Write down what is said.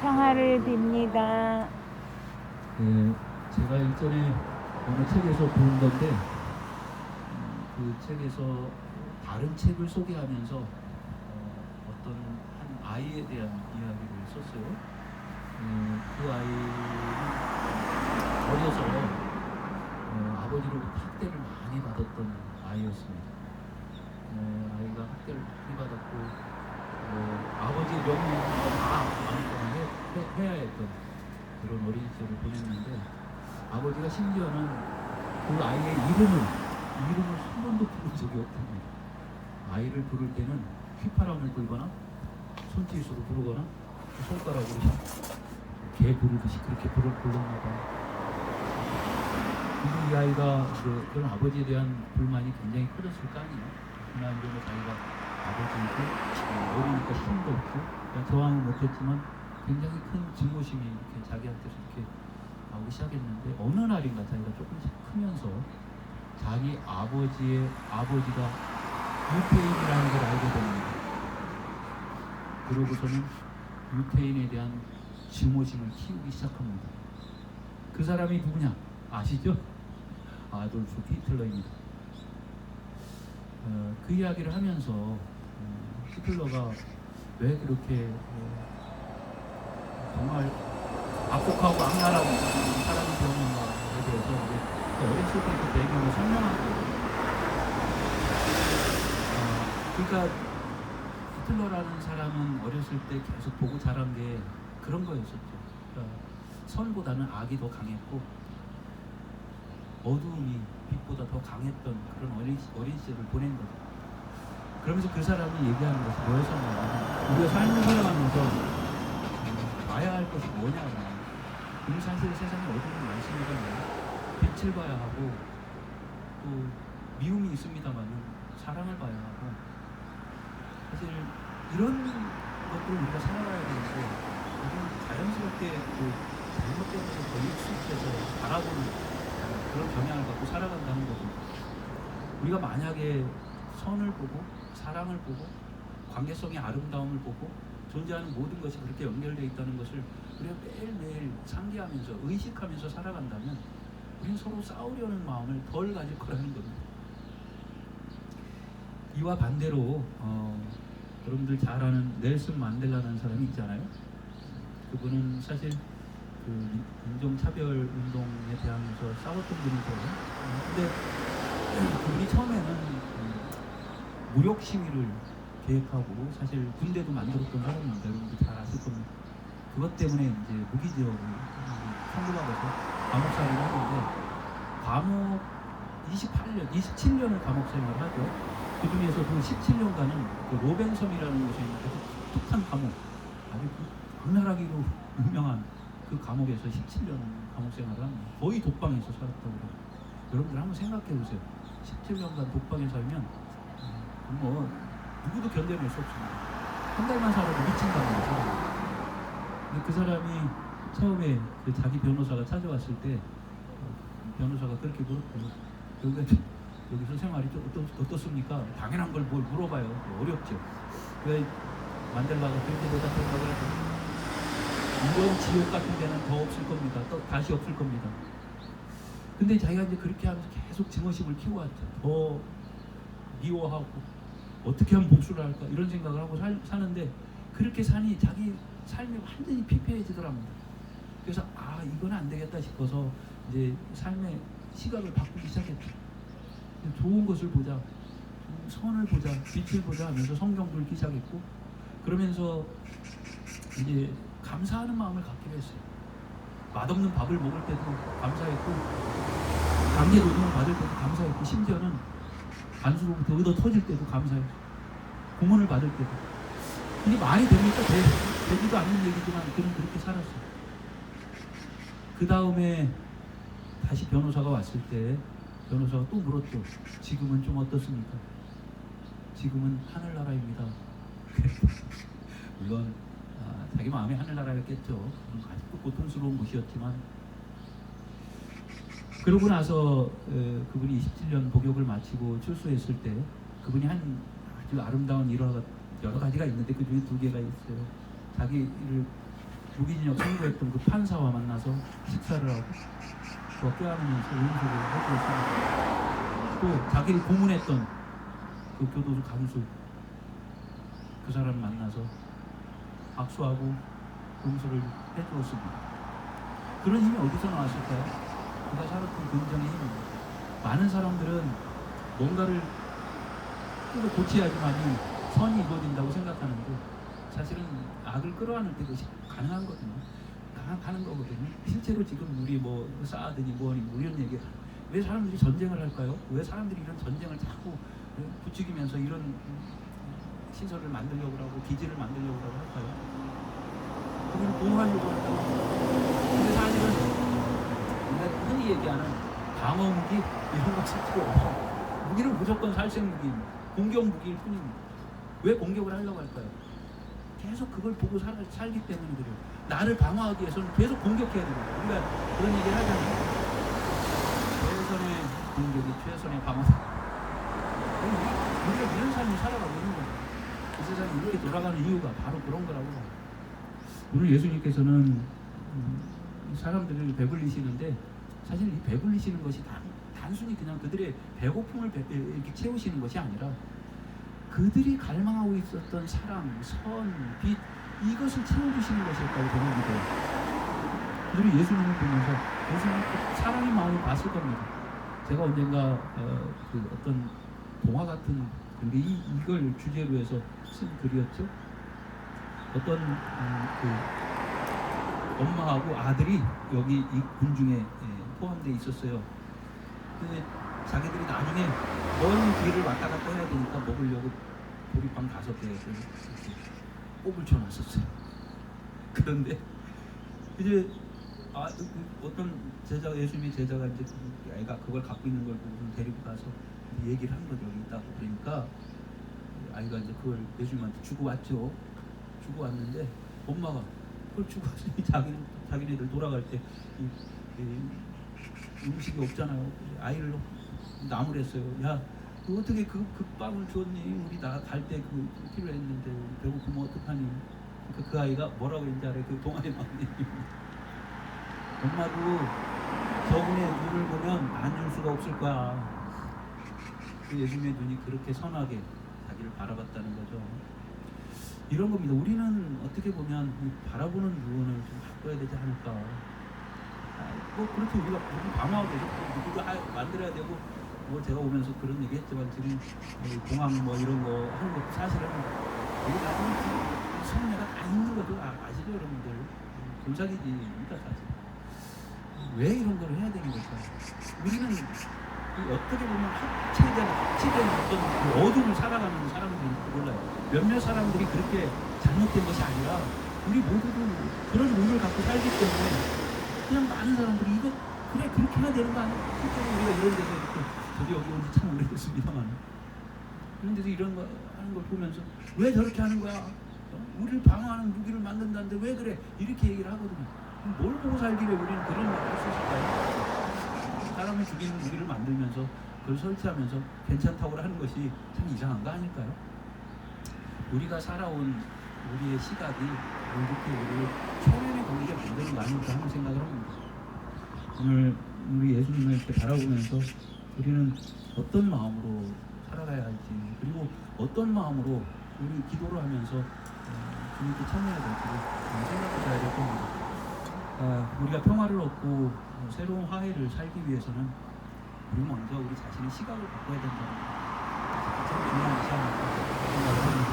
평화를 빕니다. 네, 제가 일전에 어느 책에서 본 건데 그 책에서 다른 책을 소개하면서 어떤 한 아이에 대한 이야기를 썼어요. 그 아이는 어려서 아버지로부터 학대를 많이 받았던 아이였습니다. 아이가 학대를 많이 받았고 아버지의 명령을 다 마음껏 해야 했던 그런 어린 시절을 보냈는데, 아버지가 심지어는 그 아이의 이름을 한 번도 부른 적이 없답니다. 아이를 부를 때는 휘파람을 불거나 손짓으로 부르거나 손가락으로 개 부르듯이 그렇게 불렀나 봐요. 이 아이가 그런 아버지에 대한 불만이 굉장히 커졌을 거 아니에요. 그날로 자기가 아버지고 어리니까 힘도 없고 저항은 못했지만 굉장히 큰 증오심이 이렇게 자기한테서 이렇게 나오기 시작했는데, 어느 날인가 자기가 조금씩 크면서 자기 아버지가 유태인이라는 걸 알게 됩니다. 그러고서는 유태인에 대한 증오심을 키우기 시작합니다. 그 사람이 누구냐 아시죠? 아돌프 히틀러입니다. 그 이야기를 하면서 히틀러가 왜 그렇게 정말 악독하고 악랄한 사람이 되었는가에 대해서 이제 어렸을 때 그 배경을 설명한 거예요. 그러니까 히틀러라는 사람은 어렸을 때 계속 보고 자란 게 그런 거였었죠. 그러니까 선보다는 악이 더 강했고 어두움이 빛보다 더 강했던 그런 어린 시절을 보낸 거죠. 그러면서 그 사람이 얘기하는 것이 뭐였었냐면, 우리가 삶을 살아가면서 봐야 할 것이 뭐냐고. 우리 사실 세상에 어두움이 많습니다만 빛을 봐야 하고 또 미움이 있습니다만 사랑을 봐야 하고, 사실 이런 것들을 우리가 살아가야 되는데 우리는 자연스럽게 그 잘못된 것에 더 익숙해서 바라보는 그런 경향을 갖고 살아간다는 거죠. 우리가 만약에 선을 보고 사랑을 보고 관계성의 아름다움을 보고 존재하는 모든 것이 그렇게 연결되어 있다는 것을 우리가 매일매일 상기하면서 의식하면서 살아간다면 우리는 서로 싸우려는 마음을 덜 가질 거라는 겁니다. 이와 반대로 여러분들 잘 아는 넬슨 만델라라는 사람이 있잖아요. 그분은 사실 그 인종차별 운동에 대하면서 싸웠던 분이죠. 근데 그분이 처음에는 무력 시위를 계획하고 사실 군대도 만들었던 사람입니다. 여러분들 잘 아실 겁니다. 그것 때문에 이제 무기지역을 선고받아서 감옥 생활을 하는데, 감옥 27년을 감옥 생활을 하죠. 그 중에서 그 17년간은 그 로벤섬이라는 곳에 있는 아주 독특한 감옥, 아주 악랄하기로 유명한 그 감옥에서 17년 감옥 생활을 합니다. 거의 독방에서 살았다고 해요. 여러분들 한번 생각해 보세요. 17년간 독방에 살면 뭐 누구도 견뎌낼 수 없습니다. 한 달만 살아도 미친다는 거죠. 근데 그 사람이 처음에 그 자기 변호사가 찾아왔을 때 변호사가 그렇게 물었대요. 여기서 생활이 좀 어떻습니까? 당연한 걸 뭘 물어봐요. 어렵죠. 왜 만델라가 그렇게 대답했다고 해서, 이런 지옥 같은 데는 더 없을 겁니다. 또 다시 없을 겁니다. 근데 자기가 이제 그렇게 하면서 계속 증오심을 키워왔죠. 더 미워하고 어떻게 하면 복수를 할까 이런 생각을 하고 사는데, 그렇게 사니 자기 삶이 완전히 피폐해지더랍니다. 그래서 이건 안 되겠다 싶어서 이제 삶의 시각을 바꾸기 시작했죠. 좋은 것을 보자, 선을 보자, 빛을 보자 하면서 성경도 읽기 시작했고, 그러면서 이제 감사하는 마음을 갖기로 했어요. 맛없는 밥을 먹을 때도 감사했고, 강제 노동을 받을 때도 감사했고, 심지어는 간수로부터 얻어 터질 때도 감사했어요. 공헌을 받을 때도. 이게 말이 됩니까? 되지도 않는 얘기지만 그는 그렇게 살았어요. 그 다음에 다시 변호사가 왔을 때 변호사가 또 물었죠. 지금은 좀 어떻습니까? 지금은 하늘나라입니다. 물론 자기 마음에 하늘나라였겠죠. 아직도 고통스러운 곳이었지만, 그러고 나서 그분이 27년 복역을 마치고 출소했을 때 그분이 한 아주 아름다운 일화가 여러 가지가 있는데 그 중에 2개가 있어요. 자기를 무기징역 선고했던 그 판사와 만나서 식사를 하고 또 껴안으면서 음식을 해주었습니다. 또 자기를 고문했던 그 교도소 간수 그 사람 만나서 악수하고 용서를 해주었습니다. 그런 힘이 어디서 나왔을까요? 그가 살았던 긍정의 힘입니다. 많은 사람들은 뭔가를 또 고쳐야지만이 선이 이루어진다고 생각하는데 사실은 악을 끌어안을 때 그것이 가능한 거거든요. 가능한 거거든요. 실제로 지금 우리 뭐 사드니 뭐니 뭐 이런 얘기 왜 사람들이 전쟁을 할까요? 왜 사람들이 이런 전쟁을 자꾸 부추기면서 이런 시설을 만들려고 하고 기지를 만들려고 할까요? 그걸 보호하려고 할까요? 근데 사실은 우리가 흔히 얘기하는 방어 무기 이런 거 실제로 없어. 무기는 무조건 살생 무기입니다. 공격 무기일 뿐입니다. 왜 공격을 하려고 할까요? 계속 그걸 보고 살기 때문에 그래요. 나를 방어하기 위해서는 계속 공격해야 됩니다. 우리가 그런 얘기를 하잖아요. 최선의 공격이 최선의 방어다. 우리가 이런 삶을 살아가고 있는 거예요. 이 세상이 이렇게 돌아가는 이유가 바로 그런 거라고. 오늘 예수님께서는 사람들을 배불리시는데 사실 이 배불리시는 것이 단순히 그냥 그들의 배고픔을 이렇게 채우시는 것이 아니라 그들이 갈망하고 있었던 사랑, 선, 빛 이것을 채워주시는 것일까요? 저는 믿어요. 그들이 예수님을 보면서 예수님 사랑의 마음을 봤을 겁니다. 제가 언젠가 그 어떤 동화 같은 근데 이걸 주제로 해서 쓴 글이었죠. 어떤 그 엄마하고 아들이 여기 이 군중에 포함되어 있었어요. 근데 자기들이 나중에 먼 길을 왔다 갔다 해야 되니까 먹으려고 보리빵 5개를 꼽을 쳐놨었어요. 그런데 이제 어떤 제자가 예수님의 제자가 이제 애가 그걸 갖고 있는 걸 보고 데리고 가서 얘기를 한 거죠. 여기 있다고. 그러니까 아이가 이제 그걸 예수님한테 주고 왔죠. 주고 왔는데 엄마가 그걸 주고 왔으니 자기네들 돌아갈 때 음식이 없잖아요. 아이를 나무랬어요. 야, 너 어떻게 그 빵을 줬니? 우리 나 갈 때 그 필요했는데 배고프면 어떡하니? 그러니까 그 아이가 뭐라고 했는지 알아요? 그 동안의 막내입니다. 엄마도 저분의 눈을 보면 안 줄 수가 없을 거야. 그 예수님의 눈이 그렇게 선하게 자기를 바라봤다는 거죠. 이런 겁니다. 우리는 어떻게 보면 바라보는 눈을 좀 바꿔야 되지 않을까. 뭐 그렇게 우리가 방어하고 누구도 만들어야 되고 뭐 제가 오면서 그런 얘기 했지만 지금 공항 뭐 이런 거 하는 것도 사실은 우리가 성내가 다 있는 거죠. 아시죠 여러분들? 골짜기입니다 사실. 왜 이런 걸 해야 되는 걸까요? 우리는 어떻게 보면 합치된 어떤 그 어둠을 살아가는 사람들인지 몰라요. 몇몇 사람들이 그렇게 잘못된 것이 아니라 우리 모두도 그런 운을 갖고 살기 때문에 그냥 많은 사람들이 이거 그래 그렇게 해야 되는 거 아니야? 실제로 우리가 이런 데서 이렇게 저도 여기 온 지 참 오래됐습니다만 이런 데서 이런 거 하는 걸 보면서 왜 저렇게 하는 거야? 우리를 방어하는 무기를 만든다는데 왜 그래? 이렇게 얘기를 하거든요. 뭘 보고 살길래 우리는 그런 말을 할 수 있을까요? 사람을 죽이는 무기를 만들면서 그걸 설치하면서 괜찮다고 하는 것이 참 이상한 거 아닐까요? 우리가 살아온 우리의 시각이 이렇게 우리를 초면에 보이게 만드는 거 아닐까 하는 생각을 합니다. 오늘 우리 예수님을 이렇게 바라보면서 우리는 어떤 마음으로 살아가야 할지 그리고 어떤 마음으로 우리 기도를 하면서 주님께 참여해야 될지 생각해봐야 될 겁니다. 우리가 평화를 얻고 새로운 화해를 살기 위해서는 우리 먼저 우리 자신의 시각을 바꿔야 된다는 참 중요한 것이 아닐까 생각을 합니다.